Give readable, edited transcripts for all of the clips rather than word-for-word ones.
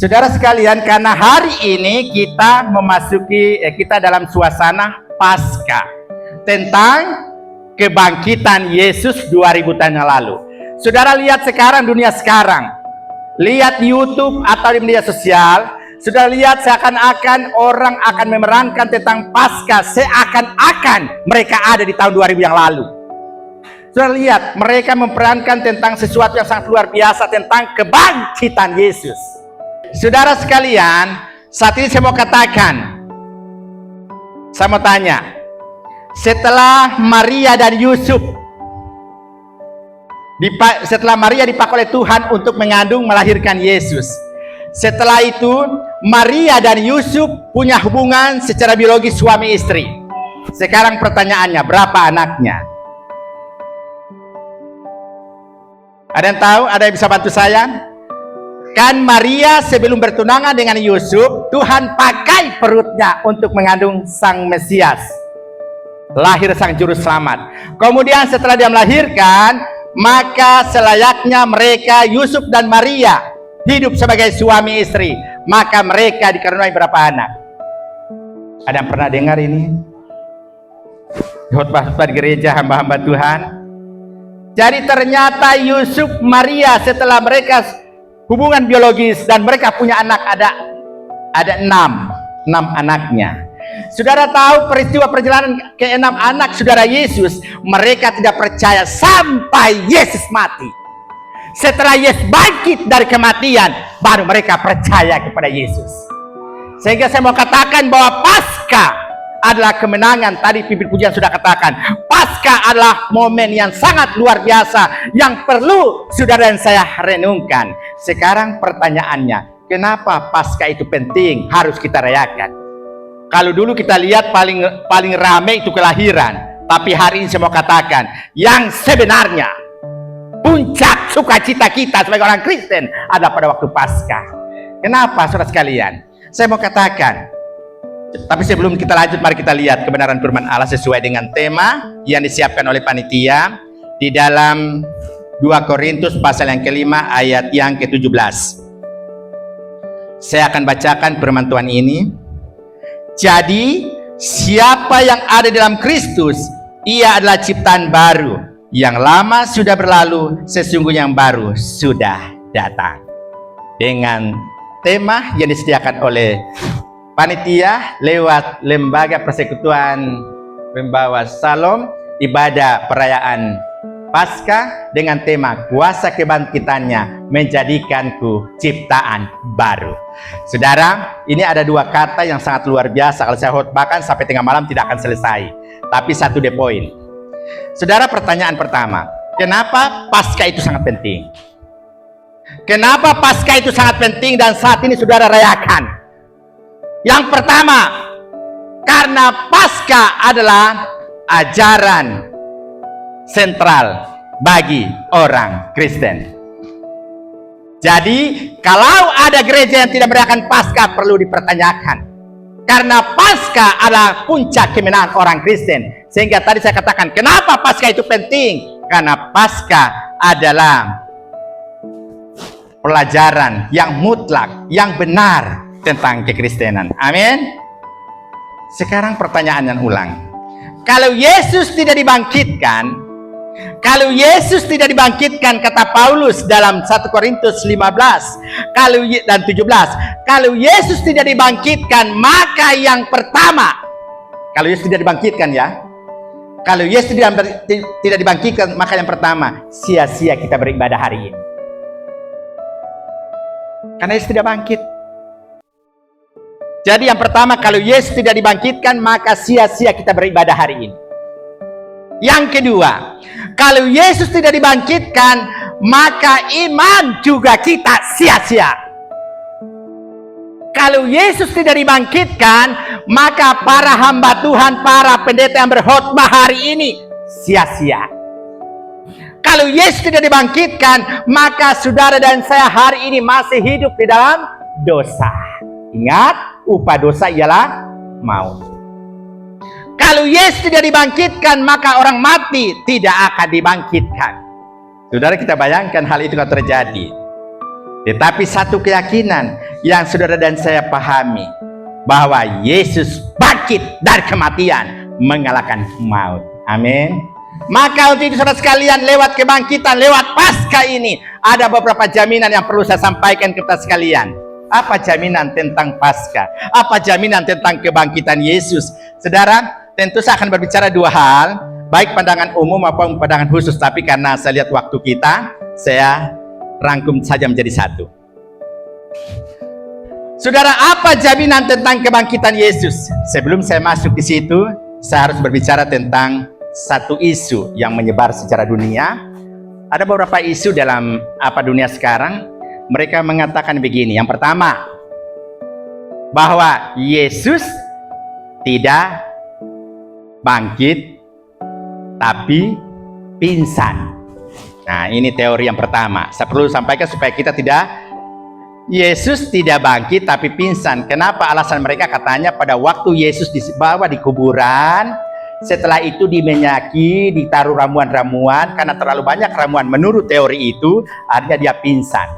Saudara sekalian, karena hari ini kita dalam suasana Paskah tentang kebangkitan Yesus 2000 tahun yang lalu. Saudara lihat sekarang, dunia sekarang, lihat YouTube atau di media sosial, sudah lihat seakan-akan orang akan memerankan tentang Paskah seakan-akan mereka ada di tahun 2000 yang lalu. Sudah lihat, mereka memperankan tentang sesuatu yang sangat luar biasa, tentang kebangkitan Yesus. Saudara sekalian, saat ini saya mau katakan, saya mau tanya, setelah Maria dan Yusuf, setelah Maria dipakai oleh Tuhan untuk mengandung melahirkan Yesus, setelah itu Maria dan Yusuf punya hubungan secara biologis suami istri. Sekarang pertanyaannya, berapa anaknya? Ada yang tahu? Ada yang bisa bantu saya? Kan Maria sebelum bertunangan dengan Yusuf, Tuhan pakai perutnya untuk mengandung sang Mesias, lahir sang juru selamat. Kemudian setelah dia melahirkan, maka selayaknya mereka, Yusuf dan Maria, hidup sebagai suami istri. Maka mereka dikaruniai berapa anak? Ada yang pernah dengar ini? Khotbah gereja hamba-hamba Tuhan. Jadi ternyata Yusuf, Maria setelah mereka hubungan biologis dan mereka punya anak, ada enam anaknya. Saudara tahu peristiwa perjalanan ke 6 anak saudara Yesus, mereka tidak percaya sampai Yesus mati. Setelah Yesus bangkit dari kematian, baru mereka percaya kepada Yesus. Sehingga saya mau katakan bahwa Paskah adalah kemenangan. Tadi pimpin pujian sudah katakan, Paskah adalah momen yang sangat luar biasa yang perlu saudara dan saya renungkan. Sekarang pertanyaannya, kenapa Paskah itu penting, harus kita rayakan? Kalau dulu kita lihat paling ramai itu kelahiran, tapi hari ini saya mau katakan, yang sebenarnya puncak sukacita kita sebagai orang Kristen ada pada waktu Paskah. Kenapa saudara sekalian? Saya mau katakan, tapi sebelum kita lanjut, mari kita lihat kebenaran firman Allah sesuai dengan tema yang disiapkan oleh panitia di dalam 2 Korintus pasal yang kelima ayat yang ke-17. Saya akan bacakan firman Tuhan ini. Jadi siapa yang ada dalam Kristus, ia adalah ciptaan baru. Yang lama sudah berlalu, sesungguhnya yang baru sudah datang. Dengan tema yang disediakan oleh panitia lewat Lembaga Persekutuan Pembawa Salom, ibadah perayaan Paskah dengan tema kuasa kebangkitannya menjadikanku ciptaan baru. Saudara, ini ada 2 kata yang sangat luar biasa. Kalau saya khotbahkan sampai tengah malam tidak akan selesai. Tapi satu the point. Saudara, pertanyaan pertama, kenapa Paskah itu sangat penting? Kenapa Paskah itu sangat penting dan saat ini saudara rayakan? Yang pertama, karena Paskah adalah ajaran sentral bagi orang Kristen. Jadi, kalau ada gereja yang tidak merayakan Paskah perlu dipertanyakan. Karena Paskah adalah puncak kemenangan orang Kristen. Sehingga tadi saya katakan, kenapa Paskah itu penting? Karena Paskah adalah pelajaran yang mutlak, yang benar tentang kekristenan. Amin. Sekarang pertanyaan yang ulang. Kalau Yesus tidak dibangkitkan, kata Paulus dalam 1 Korintus 15 dan 17, kalau Yesus tidak dibangkitkan, maka yang pertama, kalau Yesus tidak dibangkitkan ya, kalau Yesus tidak dibangkitkan, maka yang pertama, sia-sia kita beribadah hari ini. Karena Yesus tidak bangkit. Jadi yang pertama, kalau Yesus tidak dibangkitkan, maka sia-sia kita beribadah hari ini. Yang kedua, kalau Yesus tidak dibangkitkan, maka iman juga kita sia-sia. Kalau Yesus tidak dibangkitkan, maka para hamba Tuhan, para pendeta yang berkhotbah hari ini sia-sia. Kalau Yesus tidak dibangkitkan, maka saudara dan saya hari ini masih hidup di dalam dosa. Ingat, upah dosa ialah maut. Kalau Yesus tidak dibangkitkan, maka orang mati tidak akan dibangkitkan. Saudara, kita bayangkan hal itu akan terjadi. Tetapi satu keyakinan yang saudara dan saya pahami, bahwa Yesus bangkit dari kematian, mengalahkan maut. Amin. Maka untuk itu saudara sekalian, lewat kebangkitan, lewat Paskah ini, ada beberapa jaminan yang perlu saya sampaikan ke kita sekalian. Apa jaminan tentang Paskah? Apa jaminan tentang kebangkitan Yesus? Saudara, tentu saya akan berbicara dua hal, baik pandangan umum maupun pandangan khusus. Tapi karena saya lihat waktu kita, saya rangkum saja menjadi satu. Saudara, apa jaminan tentang kebangkitan Yesus? Sebelum saya masuk di situ, saya harus berbicara tentang satu isu yang menyebar secara dunia. Ada beberapa isu dalam dunia sekarang. Mereka mengatakan begini. Yang pertama, bahwa Yesus tidak bangkit, tapi pingsan. Nah, ini teori yang pertama. Saya perlu sampaikan supaya kita tidak. Yesus tidak bangkit tapi pingsan. Kenapa? Alasan mereka katanya pada waktu Yesus dibawa di kuburan, setelah itu dimenyaki, ditaruh ramuan-ramuan. Karena terlalu banyak ramuan menurut teori itu, akhirnya dia pingsan.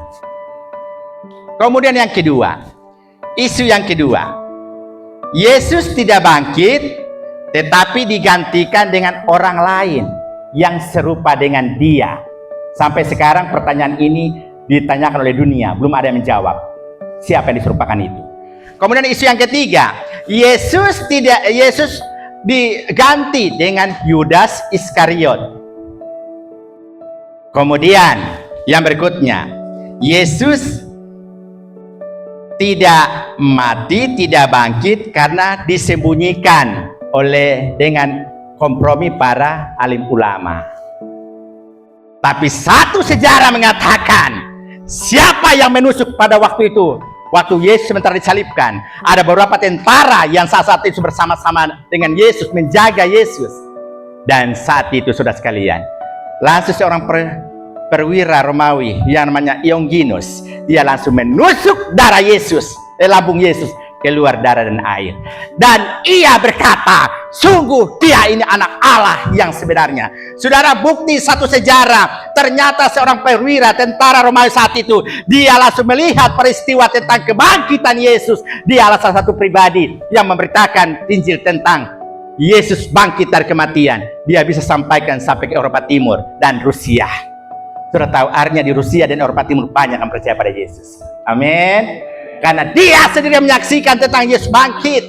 Kemudian yang kedua, isu yang kedua, Yesus tidak bangkit tetapi digantikan dengan orang lain yang serupa dengan dia. Sampai sekarang pertanyaan ini ditanyakan oleh dunia, belum ada yang menjawab siapa yang diserupakan itu. Kemudian isu yang ketiga, Yesus diganti dengan Yudas Iskariot. Kemudian yang berikutnya, Yesus tidak mati, tidak bangkit karena disembunyikan dengan kompromi para alim ulama. Tapi satu sejarah mengatakan, siapa yang menusuk pada waktu itu? Waktu Yesus sementara disalibkan, ada beberapa tentara yang saat itu bersama-sama dengan Yesus menjaga Yesus. Dan saat itu saudara sekalian, langsung seorang perwira Romawi yang namanya Longinus, dia langsung menusuk darah Yesus, lambung Yesus, keluar darah dan air. Dan ia berkata, sungguh dia ini anak Allah yang sebenarnya. Saudara, bukti satu sejarah. Ternyata seorang perwira tentara Romawi saat itu, dia langsung melihat peristiwa tentang kebangkitan Yesus. Dia adalah salah satu pribadi yang memberitakan Injil tentang Yesus bangkit dari kematian. Dia bisa sampaikan sampai ke Eropa Timur dan Rusia. Sudah tahu, artinya di Rusia dan Eropa Timur banyak yang percaya pada Yesus. Amin. Karena dia sendiri menyaksikan tentang Yesus bangkit.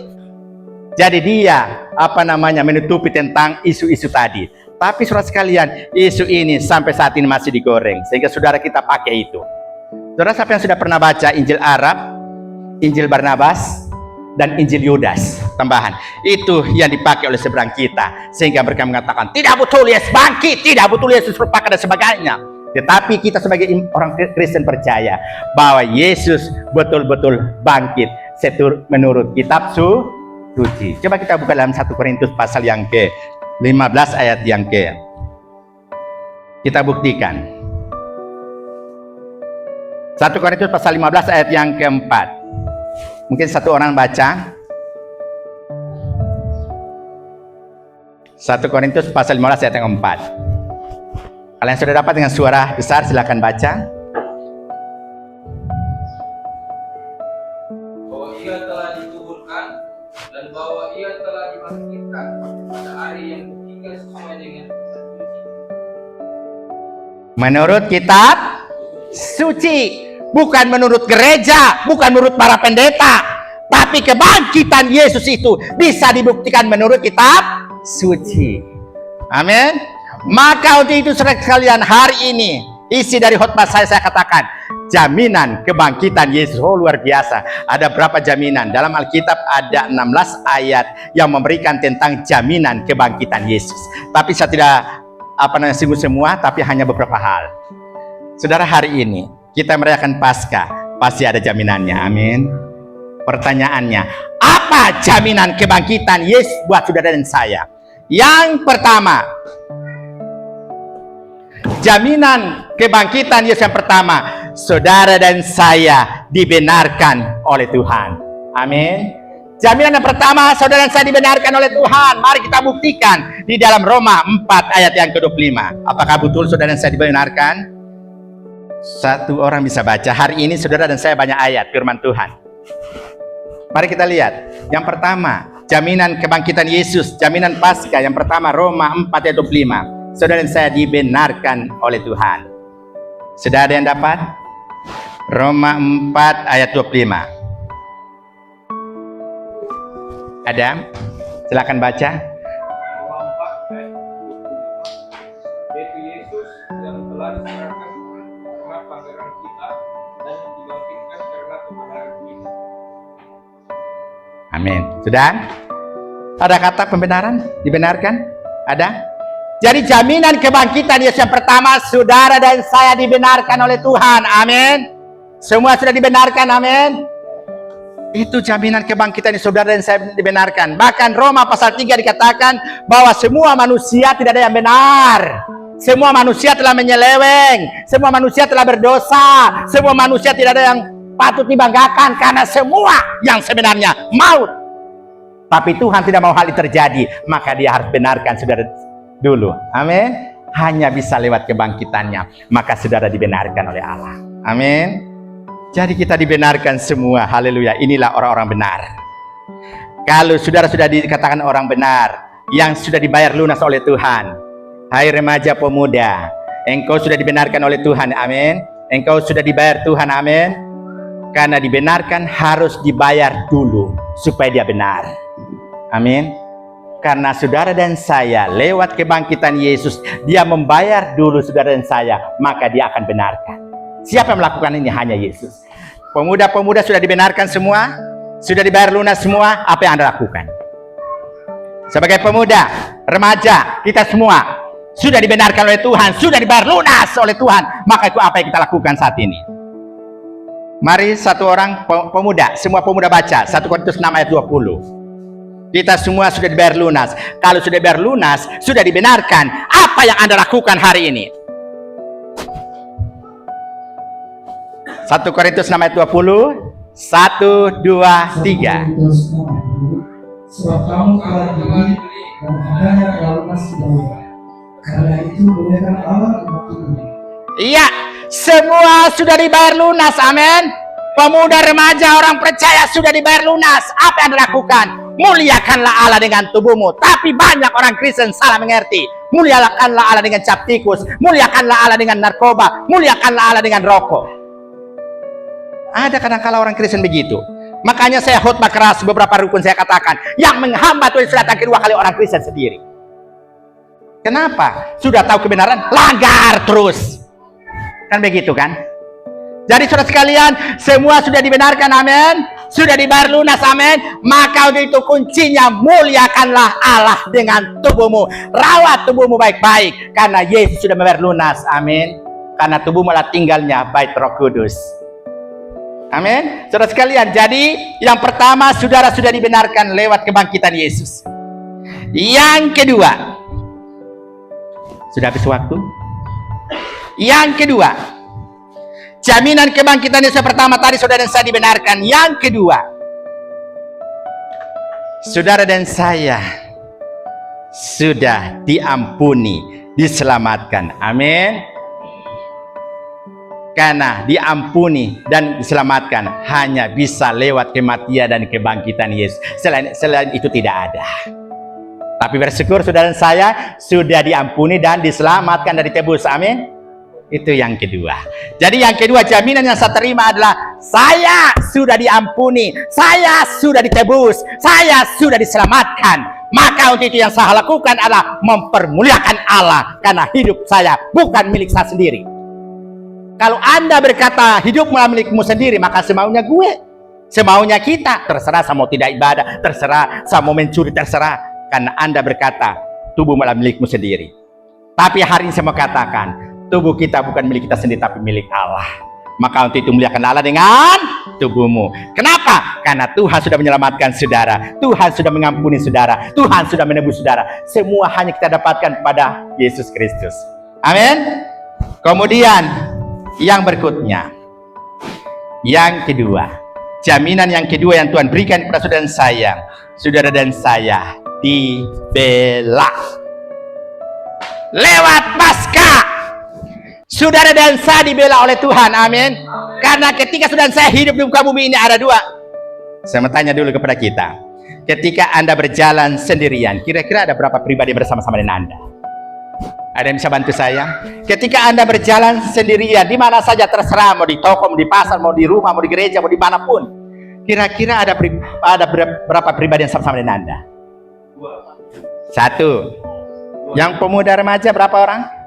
Jadi dia menutupi tentang isu-isu tadi. Tapi saudara sekalian, isu ini sampai saat ini masih digoreng, sehingga saudara kita pakai itu. Saudara, siapa yang sudah pernah baca Injil Arab, Injil Barnabas, dan Injil Yudas tambahan, itu yang dipakai oleh seberang kita, sehingga mereka mengatakan tidak betul Yesus bangkit, tidak betul Yesus merupakan dan sebagainya. Tetapi kita sebagai orang Kristen percaya bahwa Yesus betul-betul bangkit menurut kitab suci. Coba kita buka dalam 1 Korintus pasal yang ke-15 ayat yang kita buktikan. 1 Korintus pasal 15 ayat yang ke-4. Mungkin satu orang baca. 1 Korintus pasal 15 ayat yang ke-4. Kalian sudah dapat dengan suara besar, silakan baca. Bahwa ia telah dikuburkan dan bahwa ia telah dibangkitkan pada hari yang ketiga sesuai dengan kitab suci. Menurut kitab suci, bukan menurut gereja, bukan menurut para pendeta, tapi kebangkitan Yesus itu bisa dibuktikan menurut kitab suci. Amin. Maka untuk itu saudara sekalian, hari ini isi dari khotbah saya katakan jaminan kebangkitan Yesus. Oh, luar biasa. Ada berapa jaminan? Dalam Alkitab ada 16 ayat yang memberikan tentang jaminan kebangkitan Yesus. Tapi saya tidak singgung semua, tapi hanya beberapa hal. Saudara, hari ini kita merayakan Paskah, pasti ada jaminannya. Amin. Pertanyaannya, apa jaminan kebangkitan Yesus buat saudara dan saya? Yang pertama, jaminan kebangkitan Yesus yang pertama, saudara dan saya dibenarkan oleh Tuhan. Amin. Jaminan yang pertama, saudara dan saya dibenarkan oleh Tuhan. Mari kita buktikan di dalam Roma 4 ayat yang ke-25. Apakah betul saudara dan saya dibenarkan? Satu orang bisa baca. Hari ini saudara dan saya banyak ayat firman Tuhan. Mari kita lihat. Yang pertama, jaminan kebangkitan Yesus, jaminan Paskah. Yang pertama, Roma 4 ayat 25. Saudara dan saya dibenarkan oleh Tuhan. Sudah ada yang dapat? Roma 4 ayat 25. Ada? Silakan baca. Roma 4 ayat 25. Yaitu Yesus yang telah diserahkan karena pelanggaran kita dan dibangkitkan karena kebenaran kita. Amin. Sudah? Ada kata pembenaran? Dibenarkan? Ada? Jadi jaminan kebangkitan Yesus yang pertama, saudara dan saya dibenarkan oleh Tuhan. Amin. Semua sudah dibenarkan. Amin. Itu jaminan kebangkitan saudara dan saya dibenarkan. Bahkan Roma pasal 3 dikatakan bahwa semua manusia tidak ada yang benar. Semua manusia telah menyeleweng. Semua manusia telah berdosa. Semua manusia tidak ada yang patut dibanggakan karena semua yang sebenarnya maut. Tapi Tuhan tidak mau hal itu terjadi, maka dia harus benarkan saudara dulu. Amin. Hanya bisa lewat kebangkitannya, maka saudara dibenarkan oleh Allah. Amin. Jadi kita dibenarkan semua. Haleluya. Inilah orang-orang benar. Kalau saudara sudah dikatakan orang benar, yang sudah dibayar lunas oleh Tuhan. Hai remaja pemuda, engkau sudah dibenarkan oleh Tuhan. Amin. Engkau sudah dibayar Tuhan. Amin. Karena dibenarkan harus dibayar dulu supaya dia benar. Amin. Karena saudara dan saya lewat kebangkitan Yesus, dia membayar dulu saudara dan saya, maka dia akan benarkan. Siapa yang melakukan ini? Hanya Yesus. Pemuda-pemuda sudah dibenarkan semua, sudah dibayar lunas semua. Apa yang Anda lakukan? Sebagai pemuda, remaja, kita semua sudah dibenarkan oleh Tuhan, sudah dibayar lunas oleh Tuhan. Maka itu apa yang kita lakukan saat ini? Mari satu orang pemuda, semua pemuda baca 1 Korintus 6 ayat 20. Kita semua sudah dibayar lunas. Kalau sudah dibayar lunas, sudah dibenarkan. Apa yang Anda lakukan hari ini? 1 Korintus 6 ayat 20. 1, 2, 3. Sebab kamu telah dibeli dan adanya telah lunas dahulu. Karena itu muliakan Allah dengan tubuhmu. Iya, semua sudah dibayar lunas. Amin. Pemuda, remaja, orang percaya sudah dibayar lunas. Apa yang Anda lakukan? Muliakanlah Allah dengan tubuhmu. Tapi banyak orang Kristen salah mengerti. Muliakanlah Allah dengan cap tikus. Muliakanlah Allah dengan narkoba. Muliakanlah Allah dengan rokok. Ada kadang-kala orang Kristen begitu. Makanya saya khotbah keras beberapa rukun saya katakan. Yang menghambat Tuhan datang kedua kali orang Kristen sendiri. Kenapa? Sudah tahu kebenaran, langgar terus. Kan begitu kan? Jadi saudara sekalian, semua sudah dibenarkan, amin. Sudah dibayar lunas, amin. Maka untuk itu kuncinya, muliakanlah Allah dengan tubuhmu. Rawat tubuhmu baik-baik. Karena Yesus sudah membayar lunas, amin. Karena tubuhmu adalah tinggalnya bait Roh Kudus. Amin. Saudara sekalian, jadi yang pertama, saudara sudah dibenarkan lewat kebangkitan Yesus. Yang kedua, sudah habis waktu. Yang kedua, jaminan kebangkitan Yesus pertama tadi saudara dan saya dibenarkan. Yang kedua, saudara dan saya sudah diampuni, diselamatkan. Amin. Karena diampuni dan diselamatkan hanya bisa lewat kematian dan kebangkitan Yesus. Selain itu tidak ada. Tapi bersyukur saudara dan saya sudah diampuni dan diselamatkan dari tebus. Amin. Itu yang kedua. Jadi yang kedua, jaminan yang saya terima adalah saya sudah diampuni, saya sudah ditebus, saya sudah diselamatkan. Maka untuk itu yang saya lakukan adalah mempermuliakan Allah. Karena hidup saya bukan milik saya sendiri. Kalau Anda berkata hidup adalah milikmu sendiri, maka semaunya gue, semaunya kita, terserah saya mau tidak ibadah, terserah saya mau mencuri, terserah. Karena Anda berkata tubuh adalah milikmu sendiri. Tapi hari ini saya mau katakan, tubuh kita bukan milik kita sendiri, tapi milik Allah. Maka untuk itu muliakan Allah dengan tubuhmu. Kenapa? Karena Tuhan sudah menyelamatkan saudara. Tuhan sudah mengampuni saudara. Tuhan sudah menebus saudara. Semua hanya kita dapatkan pada Yesus Kristus. Amin. Kemudian yang berikutnya, yang kedua, jaminan yang kedua yang Tuhan berikan kepada saudara dan saya. Saudara dan saya dibela lewat Paskah. Saudara dan saya dibela oleh Tuhan, amin. Karena ketika saudara dan saya hidup di muka bumi ini ada dua. Saya mau tanya dulu kepada kita. Ketika Anda berjalan sendirian, kira-kira ada berapa pribadi bersama-sama dengan Anda? Ada yang bisa bantu saya? Ketika Anda berjalan sendirian, di mana saja terserah, mau di toko, mau di pasar, mau di rumah, mau di gereja, mau dimanapun, kira-kira ada berapa pribadi yang sama-sama dengan Anda? Satu. Yang pemuda remaja berapa orang?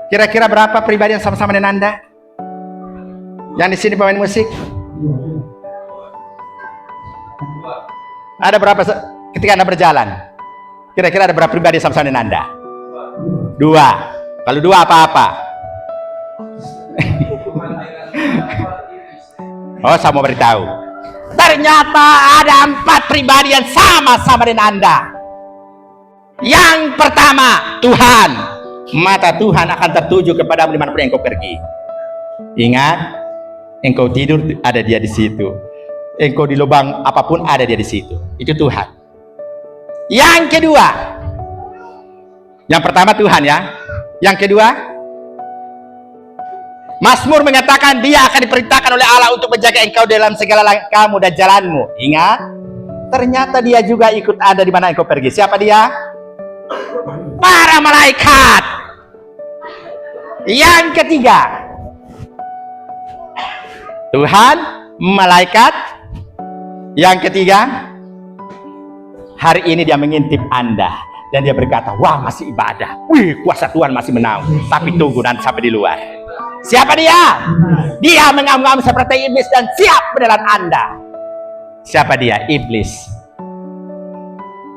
Kira-kira berapa pribadi yang sama-sama dengan Anda? Yang di sini pemain musik? Ada berapa ketika Anda berjalan? Kira-kira ada berapa pribadi yang sama-sama dengan Anda? Dua. Kalau dua apa-apa? Oh, saya mau beritahu. Ternyata ada 4 pribadi yang sama-sama dengan Anda. Yang pertama, Tuhan. Mata Tuhan akan tertuju kepadamu dimanapun engkau pergi. Ingat, engkau tidur ada Dia di situ. Engkau di lubang apapun ada Dia di situ. Itu Tuhan. Yang kedua, yang pertama Tuhan ya. Yang kedua, Mazmur mengatakan Dia akan diperintahkan oleh Allah untuk menjaga engkau dalam segala langkahmu dan jalanmu. Ingat, ternyata Dia juga ikut ada di mana engkau pergi. Siapa Dia? Para malaikat. Yang ketiga, Tuhan, malaikat. Yang ketiga, hari ini Dia mengintip Anda dan Dia berkata, wah masih ibadah, wih kuasa Tuhan masih menang, tapi tunggu nanti sampai di luar. Siapa Dia? Dia mengamuk-amuk seperti iblis dan siap menelan Anda. Siapa Dia? Iblis.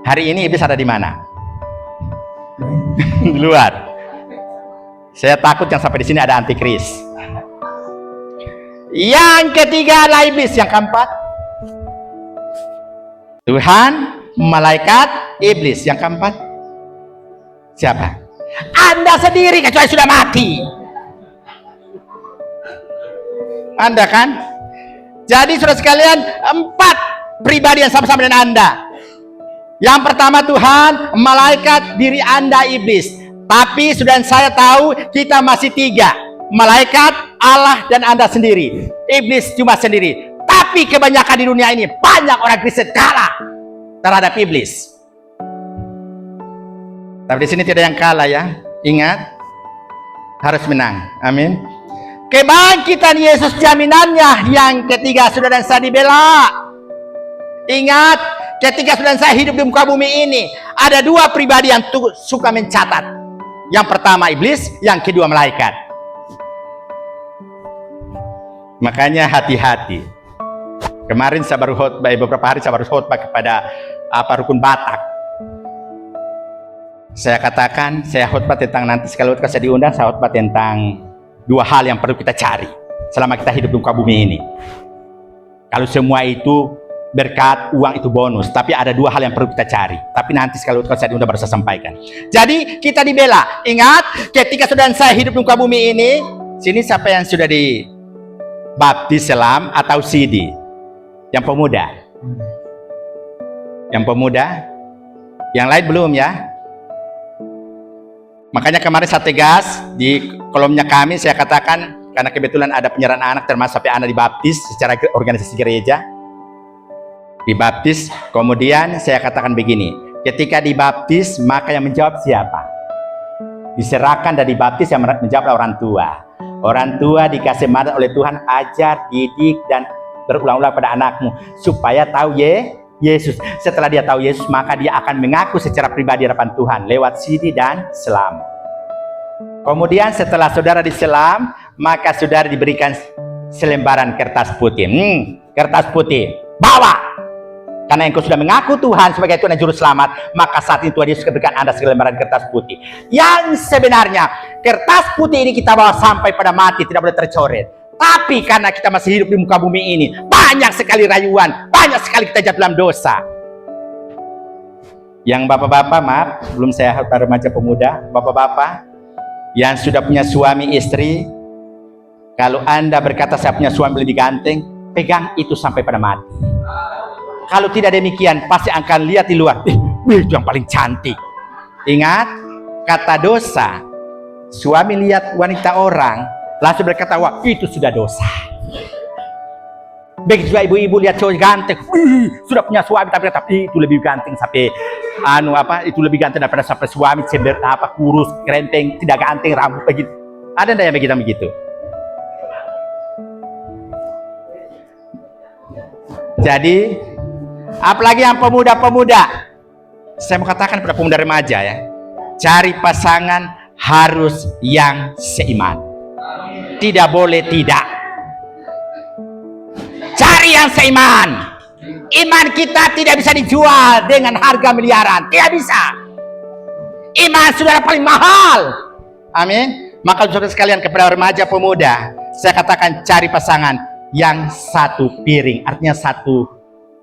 Hari ini iblis ada di mana? Di luar. Saya takut yang sampai di sini ada antikris. Yang ketiga adalah iblis. Yang keempat, Tuhan, malaikat, iblis. Yang keempat, siapa? Anda sendiri kecuali sudah mati. Anda kan? Jadi saudara sekalian, 4 pribadi yang sama-sama dengan Anda. Yang pertama Tuhan, malaikat, diri Anda, iblis. Tapi sudah saya tahu kita masih 3. Malaikat, Allah, dan Anda sendiri. Iblis cuma sendiri. Tapi kebanyakan di dunia ini banyak orang Kristen kalah terhadap iblis. Tapi di sini tidak yang kalah ya. Ingat, harus menang. Amin. Kebangkitan Yesus jaminannya. Yang ketiga, saudara dan saya dibela. Ingat, ketika saudara dan saya hidup di muka bumi ini, ada 2 pribadi yang suka mencatat. Yang pertama iblis, yang kedua malaikat. Makanya hati-hati. Kemarin saya baru khotbah, beberapa hari saya baru khotbah kepada rukun Batak. Saya katakan, saya khotbah tentang nanti sekali saya diundang, saya khotbah tentang 2 hal yang perlu kita cari selama kita hidup di muka bumi ini. Kalau semua itu berkat, uang itu bonus, tapi ada 2 hal yang perlu kita cari. Tapi nanti sekali kalau saya diundang baru saya sampaikan. Jadi kita dibela. Ingat, ketika saudara saya hidup di muka bumi ini, sini siapa yang sudah di baptis selam atau sidi? Yang pemuda. Yang pemuda. Yang lain belum ya. Makanya kemarin saya tegas di kolomnya kami, saya katakan karena kebetulan ada penyerahan anak termasuk sampai anak dibaptis secara organisasi gereja. Dibaptis, kemudian saya katakan begini, ketika dibaptis maka yang menjawab siapa? Diserahkan dan dibaptis yang menjawab orang tua. Orang tua dikasih mandat oleh Tuhan, ajar, didik dan berulang-ulang pada anakmu supaya tahu Yesus. Setelah dia tahu Yesus, maka dia akan mengaku secara pribadi hadapan Tuhan lewat sidi dan selam. Kemudian setelah saudara diselam, maka saudara diberikan selembaran kertas putih. Kertas putih, bawa. Karena engkau sudah mengaku Tuhan sebagai Tuhan dan Juru Selamat, maka saat itu Tuhan Yesus berikan Anda selembaran kertas putih. Yang sebenarnya kertas putih ini kita bawa sampai pada mati, tidak boleh tercoret. Tapi karena kita masih hidup di muka bumi ini, banyak sekali rayuan, banyak sekali kita jatuh dalam dosa. Yang bapak-bapak, maaf, belum saya harus remaja pemuda, bapak-bapak yang sudah punya suami istri, kalau Anda berkata saya punya suami lebih ganteng, pegang itu sampai pada mati. Kalau tidak demikian, pasti akan lihat di luar, itu yang paling cantik. Ingat, kata dosa Suami lihat wanita orang, langsung berkata, wah itu sudah dosa. Begitu juga ibu-ibu lihat cowok ganteng, sudah punya suami tapi itu lebih ganteng sampai itu lebih ganteng daripada sampai suami kurus, kerenteng, tidak ganteng, rambut begitu. Ada enggak yang begitu? Jadi apalagi yang pemuda-pemuda, saya mau katakan pada pemuda remaja ya, cari pasangan harus yang seiman. Tidak boleh tidak. Cari yang seiman. Iman kita tidak bisa dijual dengan harga miliaran. Tidak bisa. Iman sudah paling mahal. Amin. Maka saudara sekalian, kepada remaja pemuda, saya katakan cari pasangan yang satu piring, artinya satu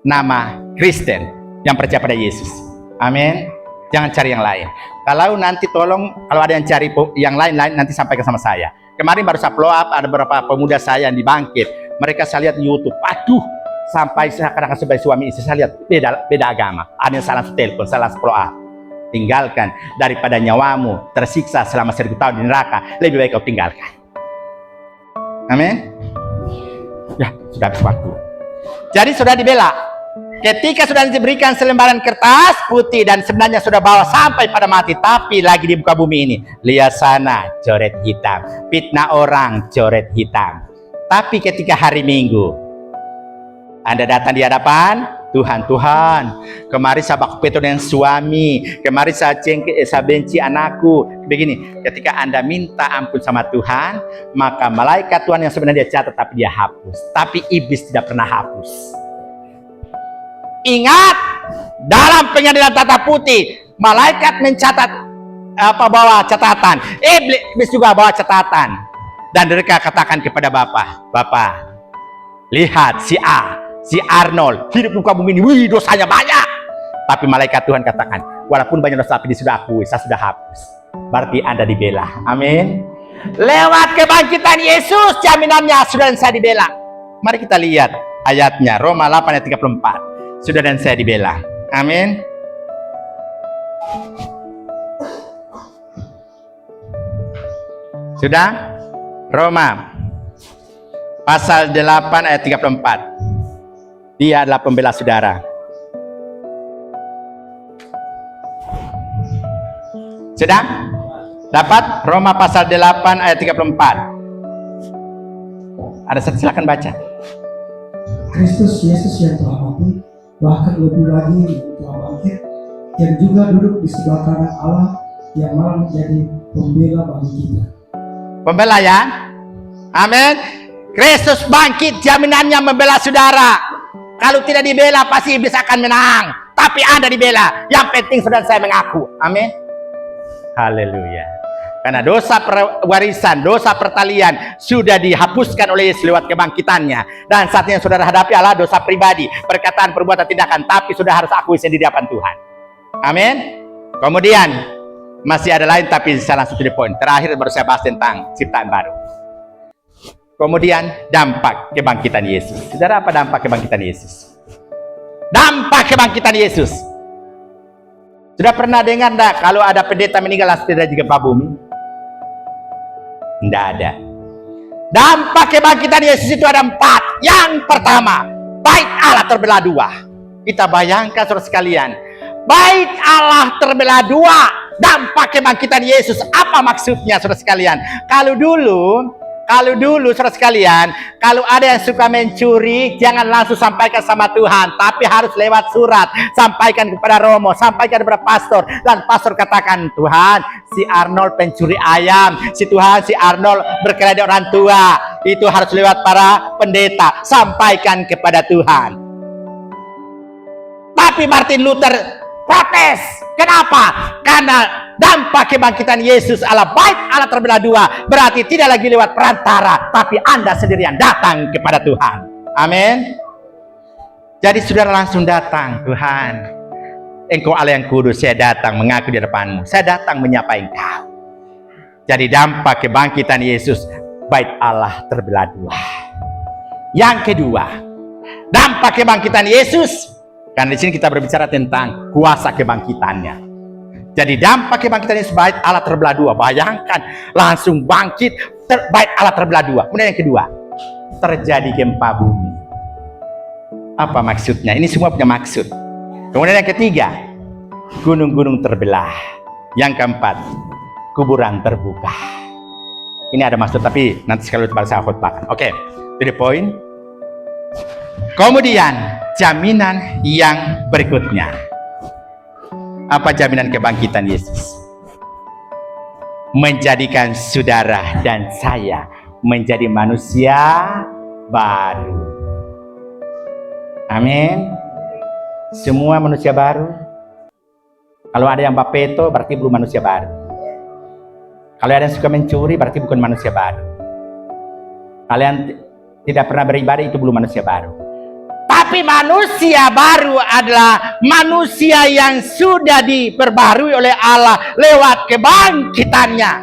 nama Kristen yang percaya pada Yesus. Amin. Jangan cari yang lain. Kalau nanti tolong, kalau ada yang cari yang lain nanti sampaikan sama saya. Kemarin baru saya follow up, ada beberapa pemuda saya yang dibangkit. Mereka saya lihat di YouTube, aduh, sampai saya kadang-kadang sebagai suami istri saya lihat beda agama. Ada yang salah telepon, salah follow up. Tinggalkan, daripada nyawamu tersiksa selama 1000 tahun di neraka, lebih baik kau tinggalkan. Amin. Ya, sudah habis waktu. Jadi sudah dibela. Ketika sudah diberikan selembaran kertas putih dan sebenarnya sudah bawa sampai pada mati, tapi lagi di muka bumi ini, lihat sana coret hitam, fitnah orang coret hitam. Tapi ketika hari Minggu Anda datang di hadapan Tuhan, kemarin saya baku peto dengan suami, kemarin saya benci anakku. Begini, ketika Anda minta ampun sama Tuhan, maka malaikat Tuhan yang sebenarnya dia catat tapi dia hapus. Tapi iblis tidak pernah hapus. Ingat, dalam pengadilan tata putih, malaikat mencatat bawa catatan, iblis juga bawa catatan. Dan mereka katakan kepada Bapak, lihat si Arnold hidup di muka bumi ini, wih dosanya banyak. Tapi malaikat Tuhan katakan, walaupun banyak dosa tapi dia sudah akui, saya sudah hapus. Berarti Anda dibela. Amin. Lewat kebangkitan Yesus, jaminannya sudah dan saya dibela. Mari kita lihat ayatnya, Roma 8 ayat 34. Sudah dan saya dibela. Amin. Sudah? Roma pasal 8 ayat 34. Dia adalah pembela saudara. Sudah? Dapat? Roma pasal 8 ayat 34. Ada satu, silakan baca. Kristus Yesus yang telah mati, bahkan lebih lagi telah bangkit, yang juga duduk di sebelah kanan Allah, yang malah menjadi pembela bagi kita. Pembela ya? Amin. Kristus bangkit, jaminannya membela saudara. Kalau tidak dibela pasti iblis akan menang. Tapi Anda dibela. Yang penting saudara saya mengaku. Amin. Haleluya. Karena dosa warisan, dosa pertalian sudah dihapuskan oleh Yesus lewat kebangkitannya. Dan saat yang saudara hadapi adalah dosa pribadi, perkataan, perbuatan, tindakan. Tapi sudah harus akui sendiri di hadapan Tuhan. Amin. Kemudian masih ada lain, tapi saya langsung to the point. Terakhir baru saya bahas tentang ciptaan baru. Kemudian dampak kebangkitan Yesus. Saudara, apa dampak kebangkitan Yesus? Dampak kebangkitan Yesus. Sudah pernah dengar enggak kalau ada pendeta meninggal langsung tidak gempa bumi? Tidak ada. Dampak kebangkitan Yesus itu ada 4. Yang pertama, bait Allah terbelah 2. Kita bayangkan saudara sekalian, bait Allah terbelah 2. Dampak kebangkitan Yesus, apa maksudnya saudara sekalian? Kalau dulu saudara sekalian, kalau ada yang suka mencuri, jangan langsung sampaikan sama Tuhan, tapi harus lewat surat, sampaikan kepada Romo, sampaikan kepada pastor, dan pastor katakan, Tuhan, si Arnold pencuri ayam, si Arnold berkelahi orang tua, itu harus lewat para pendeta, sampaikan kepada Tuhan. Tapi Martin Luther protes. Kenapa? Karena dampak kebangkitan Yesus adalah bait Allah terbelah 2. Berarti tidak lagi lewat perantara, tapi Anda sendirian datang kepada Tuhan. Amin. Jadi saudara langsung datang, Tuhan, Engkau Allah yang kudus, saya datang mengaku di depan-Mu. Saya datang menyapa Engkau. Jadi dampak kebangkitan Yesus, bait Allah terbelah 2. Yang kedua, dampak kebangkitan Yesus, karena di sini kita berbicara tentang kuasa kebangkitannya. Jadi dampak kebangkitan Yesus, bait Allah terbelah dua. Bayangkan, langsung bangkit, bait Allah terbelah dua. Kemudian yang kedua, terjadi gempa bumi. Apa maksudnya? Ini semua punya maksud. Kemudian yang ketiga, gunung-gunung terbelah. Yang keempat, kuburan terbuka. Ini ada maksud, tapi nanti sekali saya khotbahkan. Oke, to the point. Kemudian jaminan yang berikutnya. Apa jaminan kebangkitan Yesus? Menjadikan saudara dan saya menjadi manusia baru. Amin. Semua manusia baru. Kalau ada yang bapeto, berarti belum manusia baru. Kalau ada yang suka mencuri, berarti bukan manusia baru. Kalian tidak pernah beribadah, itu belum manusia baru. Tapi manusia baru adalah manusia yang sudah diperbarui oleh Allah lewat kebangkitannya.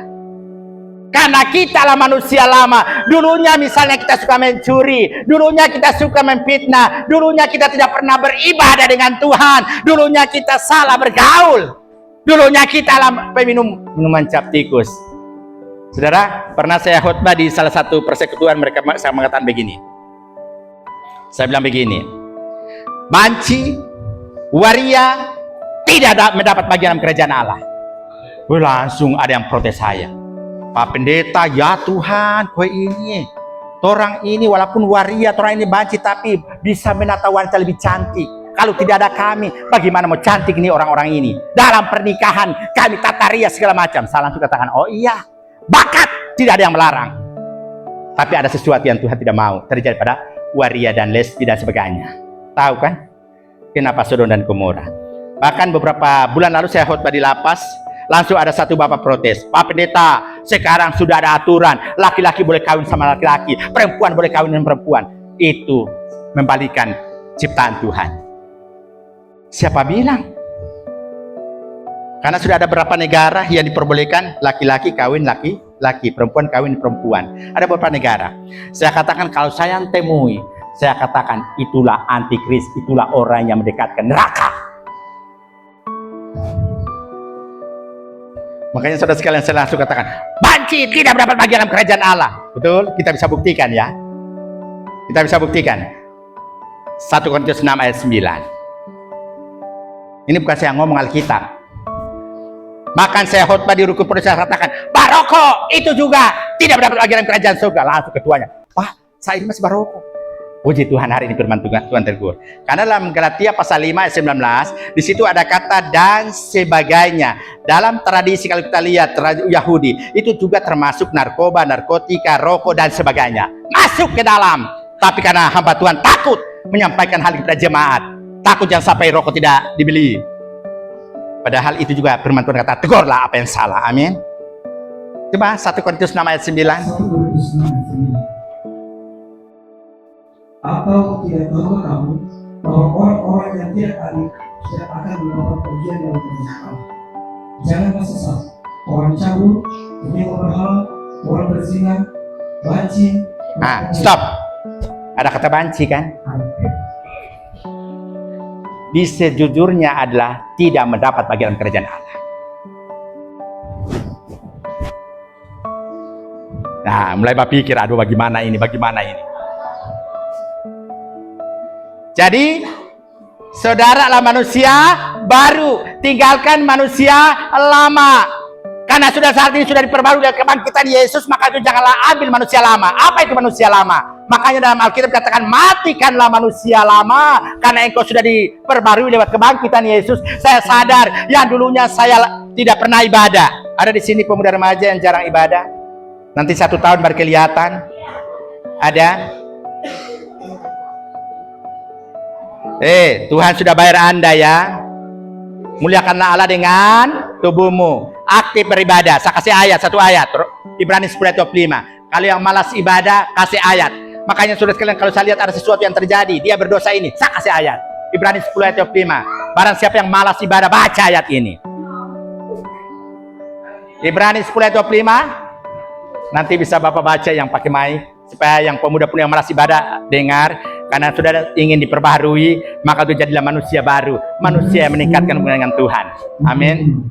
Karena kita lah manusia lama. Dulunya misalnya kita suka mencuri, dulunya kita suka memfitnah, dulunya kita tidak pernah beribadah dengan Tuhan, dulunya kita salah bergaul, dulunya kita lah peminum minuman cap tikus. Saudara, pernah saya khotbah di salah satu persekutuan, mereka saya mengatakan begini. Saya bilang begini, banci, waria tidak mendapat bagian dalam kerajaan Allah. Langsung ada yang protes saya. Pak Pendeta, ya Tuhan, kau ini, orang ini walaupun waria, orang ini banci, tapi bisa menata wanita lebih cantik. Kalau tidak ada kami, bagaimana mau cantik nih orang-orang ini? Dalam pernikahan kami tata rias segala macam. Saya langsung katakan, oh iya, bakat tidak ada yang melarang. Tapi ada sesuatu yang Tuhan tidak mau terjadi pada waria dan lesbi dan sebagainya. Tahu kan kenapa Sodom dan Gomora? Bahkan beberapa bulan lalu saya khotbah di lapas, langsung ada satu bapak protes, Pak Pendeta, sekarang sudah ada aturan, laki-laki boleh kawin sama laki-laki, perempuan boleh kawin dengan perempuan. Itu membalikan ciptaan Tuhan. Siapa bilang? Karena sudah ada beberapa negara yang diperbolehkan laki-laki kawin laki-laki, perempuan kawin perempuan. Ada beberapa negara. Saya katakan kalau saya temui, saya katakan itulah antikris, itulah orang yang mendekatkan neraka. Makanya saudara sekalian, saya langsung katakan, banci tidak mendapat bagian dalam kerajaan Allah. Betul? Kita bisa buktikan ya. Kita bisa buktikan. 1 Korintus 6 ayat 9. Ini bukan saya ngomong Alkitab. Makan saya khotbah di Rukun Penuh, saya katakan, baroko itu juga tidak mendapat bagian dalam kerajaan surga. Langsung ketuanya, Pak, saya ini masih baroko. Puji Tuhan, hari ini firman Tuhan tegur. Karena dalam Galatia pasal 5 ayat 19, di situ ada kata dan sebagainya. Dalam tradisi kalau kita lihat tradisi Yahudi, itu juga termasuk narkoba, narkotika, rokok dan sebagainya. Masuk ke dalam. Tapi karena hamba Tuhan takut menyampaikan hal kepada jemaat, takut jangan sampai rokok tidak dibeli. Padahal itu juga firman Tuhan kata, tegurlah apa yang salah. Amin. Coba 1 Korintus 6 ayat 9. 1 Korintus 6 ayat 9. Atau tidak tahu kamu bahwa orang-orang yang tidak adil tidak akan mendapat bagian dalam kerajaan Allah. Janganlah sesat. Orang cabul, penyembah berhala, orang berzina, banci. Stop. Ada kata banci kan? Di sejujurnya adalah tidak mendapat bagian kerajaan Allah. Nah, mulai berpikir, aduh bagaimana ini. Jadi, saudara adalah manusia baru, tinggalkan manusia lama. Karena sudah saat ini sudah diperbarui dengan kebangkitan Yesus, maka itu janganlah ambil manusia lama. Apa itu manusia lama? Makanya dalam Alkitab katakan, matikanlah manusia lama, karena engkau sudah diperbarui lewat kebangkitan Yesus. Saya sadar yang dulunya saya tidak pernah ibadah. Ada di sini pemuda remaja yang jarang ibadah. Nanti 1 tahun baru kelihatan. Ada. Tuhan sudah bayar Anda ya. Muliakanlah Allah dengan tubuhmu. Aktif beribadah. Saya kasih ayat, 1 ayat. Ibrani 10 ayat 25. Kalau yang malas ibadah, kasih ayat. Makanya saudara sekalian, kalau saya lihat ada sesuatu yang terjadi, dia berdosa ini, saya kasih ayat. Ibrani 10 ayat 25. Barang siapa yang malas ibadah, baca ayat ini. Ibrani 10 ayat 25. Nanti bisa Bapak baca yang pakai mic, supaya yang pemuda pun yang malas ibadah dengar. Karena saudara ingin diperbaharui, maka itu jadilah manusia baru, manusia yang meningkatkan hubungan dengan Tuhan. Amin.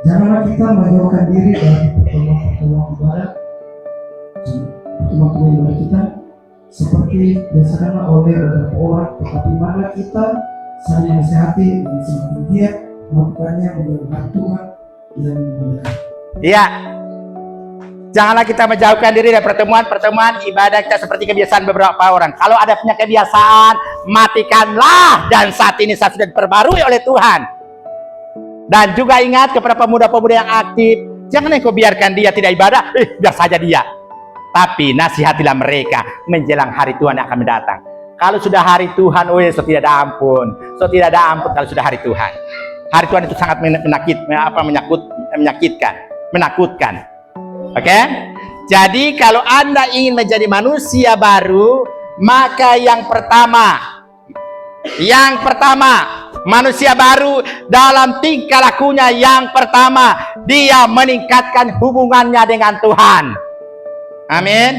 Janganlah kita menjauhkan diri dari pertemuan-pertemuan ibadah, pertemuan ibadah kita seperti biasakanlah oleh beberapa orang, tetapi marilah kita saling menasihati dan semakin giat melakukannya menurut Tuhan yang mendekat. Iya. Janganlah kita menjauhkan diri dari pertemuan-pertemuan ibadah kita seperti kebiasaan beberapa orang. Kalau ada punya kebiasaan, matikanlah. Dan saat ini saya sudah diperbarui oleh Tuhan. Dan juga ingat kepada pemuda-pemuda yang aktif, jangan engkau biarkan dia tidak ibadah, biar saja dia. Tapi nasihatilah mereka menjelang hari Tuhan yang akan mendatang. Kalau sudah hari Tuhan, so tidak ada ampun. So tidak ada ampun kalau sudah hari Tuhan. Hari Tuhan itu sangat menyakitkan, menakutkan. Oke? Jadi kalau Anda ingin menjadi manusia baru, maka yang pertama, manusia baru dalam tingkah lakunya yang pertama, dia meningkatkan hubungannya dengan Tuhan. Amin.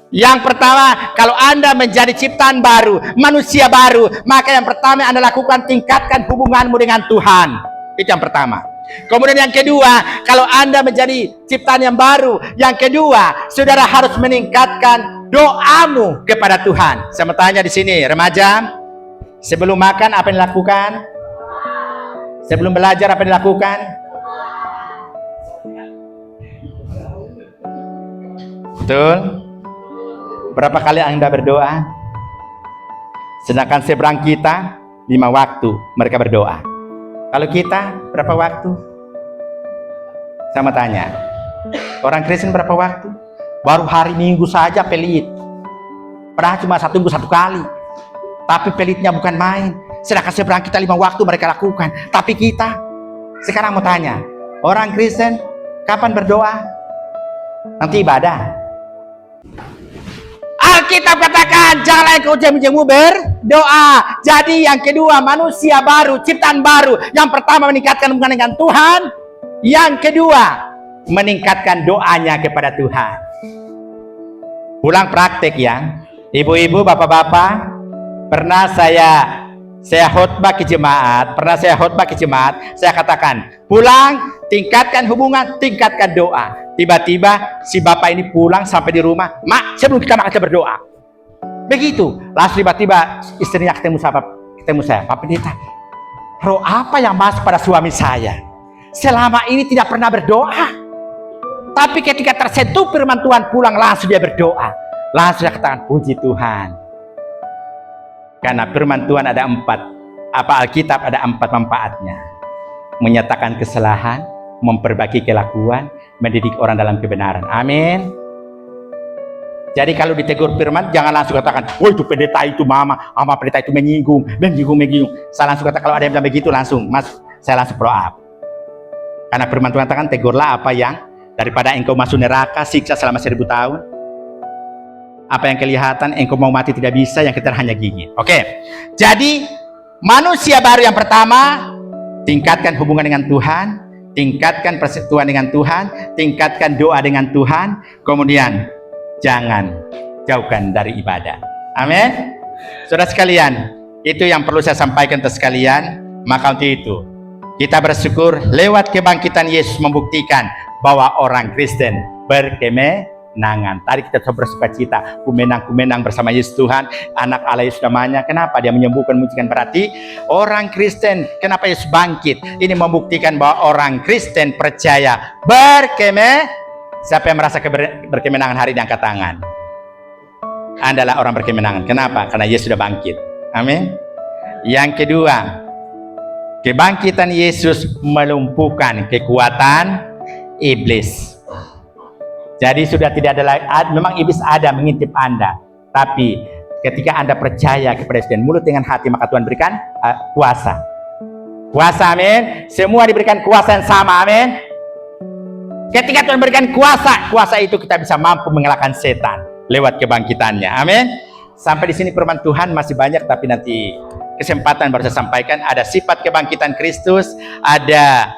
Yang pertama, kalau Anda menjadi ciptaan baru, manusia baru, maka yang pertama Anda lakukan, tingkatkan hubunganmu dengan Tuhan. Itu yang pertama. Kemudian yang kedua, kalau Anda menjadi ciptaan yang baru, yang kedua, saudara harus meningkatkan doamu kepada Tuhan. Saya mau tanya di sini, remaja, sebelum makan apa yang dilakukan? Sebelum belajar apa yang dilakukan? Betul? Berapa kali Anda berdoa? Sedangkan seberang kita 5 waktu mereka berdoa. Kalau kita berapa waktu? Sama tanya. Orang Kristen berapa waktu? Baru hari Minggu saja pelit. Padahal cuma satu kali. Tapi pelitnya bukan main. Sedangkan seberang kita 5 waktu mereka lakukan. Tapi kita, sekarang mau tanya, orang Kristen kapan berdoa? Nanti ibadah. Alkitab katakan, janganlah engkau jemu-jemu berdoa. Jadi yang kedua, manusia baru, ciptaan baru. Yang pertama meningkatkan hubungan dengan Tuhan. Yang kedua, meningkatkan doanya kepada Tuhan. Pulang praktek ya. Ibu-ibu, bapak-bapak, pernah saya khotbah ke jemaat, saya katakan, pulang, tingkatkan hubungan, tingkatkan doa. Tiba-tiba si bapak ini pulang sampai di rumah, mak, sebelum kita makan kita berdoa. Begitu, langsung tiba-tiba istrinya ketemu saya, Pak Pendeta, roh apa yang masuk pada suami saya? Selama ini tidak pernah berdoa, tapi ketika tersentuh firman Tuhan pulang langsung dia berdoa. Langsung dia katakan, puji Tuhan. Karena firman Tuhan ada 4, Alkitab ada 4 manfaatnya. Menyatakan kesalahan, memperbaiki kelakuan, mendidik orang dalam kebenaran. Amin. Jadi kalau ditegur firman, jangan langsung katakan, oh itu pendeta itu mama pendeta itu menyinggung. Saya langsung kata, kalau ada yang bilang begitu langsung, saya langsung pro up. Karena firman Tuhan katakan, tegurlah apa yang daripada engkau masuk neraka, siksa selama 1000 tahun. Apa yang kelihatan, engkau mau mati tidak bisa, yang kita hanya gigit. Oke. Jadi manusia baru yang pertama, tingkatkan hubungan dengan Tuhan, tingkatkan persekutuan dengan Tuhan, tingkatkan doa dengan Tuhan, kemudian jangan jauhkan dari ibadah. Amin. Saudara sekalian, itu yang perlu saya sampaikan ke sekalian. Maka untuk itu kita bersyukur lewat kebangkitan Yesus membuktikan bahwa orang Kristen berkemenangan. Tadi kita sudah bersuka cita, kumenang bersama Yesus Tuhan, anak Allah Yesus namanya. Kenapa dia menyembuhkan, menyembuhkan? Berarti orang Kristen, kenapa Yesus bangkit? Ini membuktikan bahwa orang Kristen percaya siapa yang merasa berkemenangan hari ini angkat tangan. Anda adalah orang berkemenangan. Kenapa? Karena Yesus sudah bangkit. Amin. Yang kedua, kebangkitan Yesus melumpuhkan kekuatan iblis. Jadi sudah tidak ada lagi, memang iblis ada mengintip Anda, tapi ketika Anda percaya kepada Yesus dan mulut dengan hati, maka Tuhan berikan kuasa. Kuasa, amin. Semua diberikan kuasa yang sama, amin. Ketika Tuhan berikan kuasa itu kita bisa mampu mengalahkan setan lewat kebangkitannya, amin. Sampai di sini firman Tuhan masih banyak, tapi nanti kesempatan baru saya sampaikan. Ada sifat kebangkitan Kristus, ada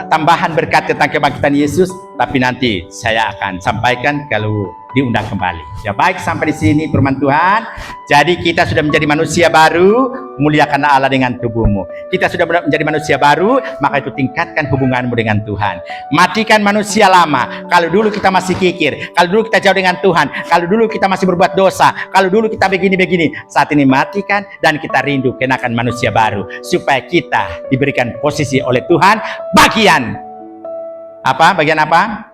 tambahan berkat tentang kebangkitan Yesus, tapi nanti saya akan sampaikan kalau diundang kembali. Ya baik, sampai di sini firman Tuhan. Jadi kita sudah menjadi manusia baru, muliakanlah Allah dengan tubuhmu. Kita sudah menjadi manusia baru, maka itu tingkatkan hubunganmu dengan Tuhan. Matikan manusia lama. Kalau dulu kita masih kikir, kalau dulu kita jauh dengan Tuhan, kalau dulu kita masih berbuat dosa, kalau dulu kita begini-begini, saat ini matikan dan kita rindu kenakan manusia baru, supaya kita diberikan posisi oleh Tuhan bagian apa? Bagian apa?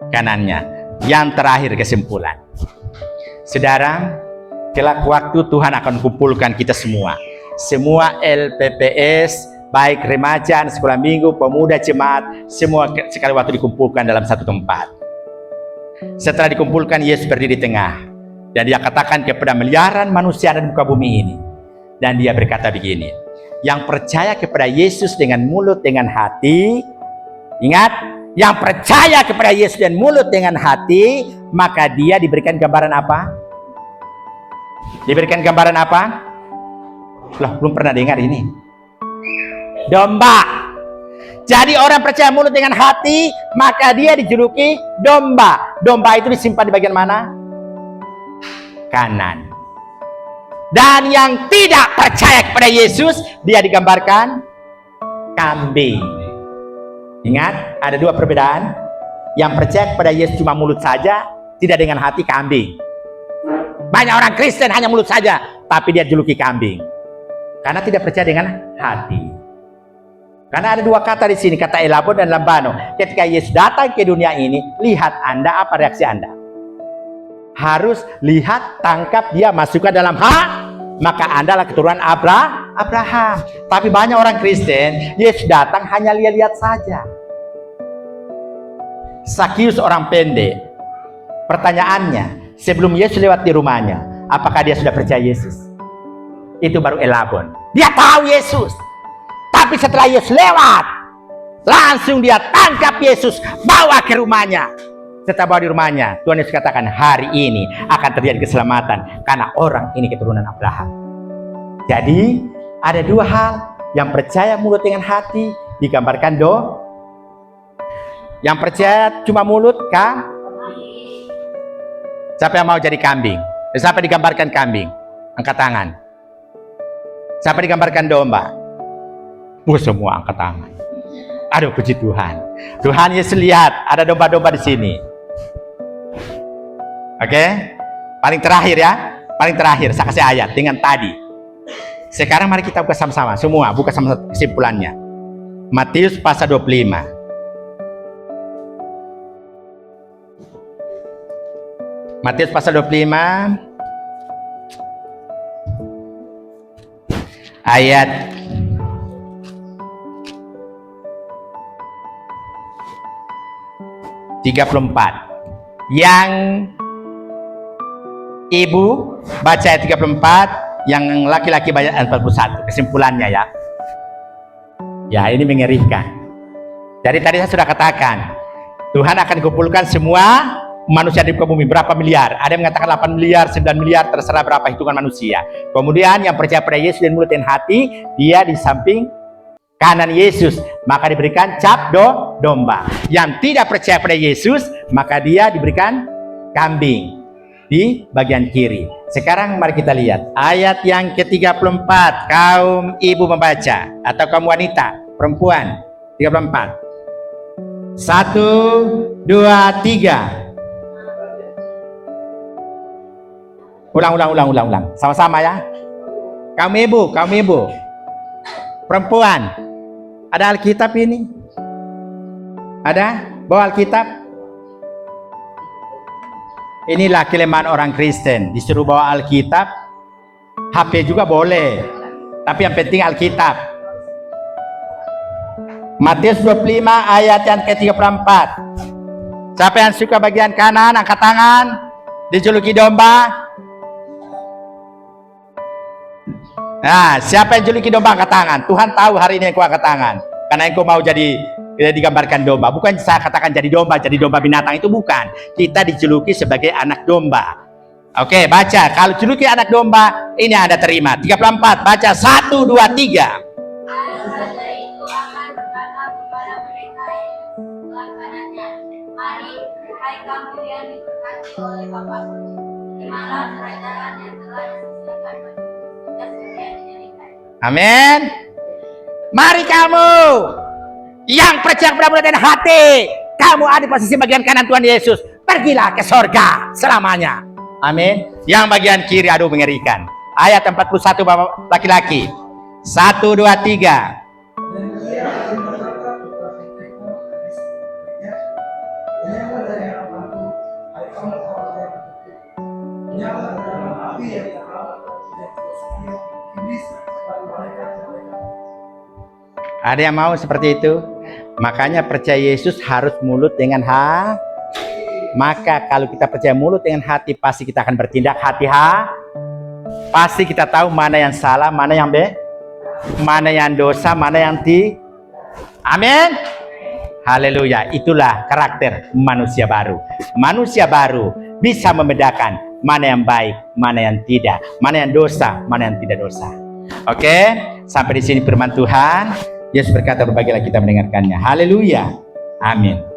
Kanannya. Yang terakhir, kesimpulan. Saudara, kelak waktu Tuhan akan kumpulkan kita semua LPPS, baik remaja, sekolah minggu, pemuda, jemaat, semua sekali waktu dikumpulkan dalam satu tempat. Setelah dikumpulkan, Yesus berdiri di tengah dan dia katakan kepada miliaran manusia di muka bumi ini, dan dia berkata begini, yang percaya kepada Yesus dengan mulut, dengan hati, ingat, yang percaya kepada Yesus dan mulut dengan hati, maka dia diberikan gambaran apa? Diberikan gambaran apa? Loh, belum pernah dengar ini. Domba. Jadi orang percaya mulut dengan hati, maka dia dijuluki domba. Domba itu disimpan di bagian mana? Kanan. Dan yang tidak percaya kepada Yesus, dia digambarkan kambing. Ingat, ada dua perbedaan. Yang percaya kepada Yesus cuma mulut saja, tidak dengan hati, kambing. Banyak orang Kristen hanya mulut saja, tapi dia juluki kambing. Karena tidak percaya dengan hati. Karena ada dua kata di sini, kata elabon dan lambano. Ketika Yesus datang ke dunia ini, lihat Anda, apa reaksi Anda? Harus lihat, tangkap, dia masukkan dalam maka Anda adalah keturunan Abraham. Tapi banyak orang Kristen, Yesus datang hanya lihat-lihat saja. Sakius orang pendek. Pertanyaannya, sebelum Yesus lewat di rumahnya, apakah dia sudah percaya Yesus? Itu baru elabon. Dia tahu Yesus. Tapi setelah Yesus lewat, langsung dia tangkap Yesus, bawa ke rumahnya. Setelah bawa di rumahnya, Tuhan Yesus katakan, hari ini akan terjadi keselamatan karena orang ini keturunan Abraham. Jadi ada dua hal, yang percaya mulut dengan hati digambarkan yang percaya cuma mulut siapa yang mau jadi kambing? Siapa digambarkan kambing? Angkat tangan. Siapa digambarkan domba? Semua angkat tangan. Aduh, puji Tuhan. Tuhan Yesus lihat ada domba-domba di sini. Oke, paling terakhir ya, paling terakhir saya kasih ayat dengan tadi. Sekarang mari kita buka sama-sama, semua buka sama kesimpulannya. Matius pasal 25. Matius pasal 25 ayat 34. Yang ibu baca ayat 34, yang laki-laki baca ayat 41. Kesimpulannya ya. Ya, ini mengerikan. Dari tadi saya sudah katakan, Tuhan akan kumpulkan semua manusia di muka bumi. Berapa miliar? Ada yang mengatakan 8 miliar, 9 miliar, terserah berapa hitungan manusia. Kemudian yang percaya pada Yesus dan mulut dan hati, dia di samping kanan Yesus, maka diberikan cap domba. Yang tidak percaya pada Yesus, maka dia diberikan kambing di bagian kiri. Sekarang mari kita lihat ayat yang ke-34. Kaum ibu membaca, atau kaum wanita, perempuan, 34. 1, 2, 3. Ulang. Sama-sama ya. Kaum ibu. Perempuan. Ada Alkitab ini? Ada? Bawa Alkitab? Inilah kelemahan orang Kristen. Disuruh bawa Alkitab. HP juga boleh. Tapi yang penting Alkitab. Matius 25 ayat yang ke-34. Siapa yang suka bagian kanan, angkat tangan. Dijuluki domba. Nah, siapa yang juluki domba, angkat tangan. Tuhan tahu hari ini engkau angkat tangan. Karena engkau mau jadi digambarkan domba. Bukan saya katakan jadi domba binatang, itu bukan. Kita dijuluki sebagai anak domba. Oke, baca. Kalau juluki anak domba, ini Anda terima. 34, baca 1, 2, 3. hai kamu yang diberkati oleh Bapakku, terimalah kerajaan yang telah disediakan bagimu sejak dunia dijadikan. Amin. Mari kamu yang percaya kepada dan hati, kamu ada di posisi bagian kanan Tuhan Yesus. Pergilah ke sorga selamanya. Amin. Yang bagian kiri, aduh mengerikan. Ayat 41 Bapak laki-laki. 1, 2, 3. Dan dia akan berkata kepada mereka, "Janganlah dari hadapanku, hai kamu orang-orang terkutuk. Nyala dalam api yang terlalu tidak bersedia, iblis dan mereka. Ada yang mau seperti itu? Makanya percaya Yesus harus mulut dengan hati. Maka kalau kita percaya mulut dengan hati, pasti kita akan bertindak hati-hati. Pasti kita tahu mana yang salah, mana yang mana yang dosa, mana yang Amin. Haleluya. Itulah karakter manusia baru. Manusia baru bisa membedakan mana yang baik, mana yang tidak, mana yang dosa, mana yang tidak dosa. Oke, sampai di sini firman Tuhan. Yesus berkata, berbahagialah kita mendengarkannya. Haleluya. Amin.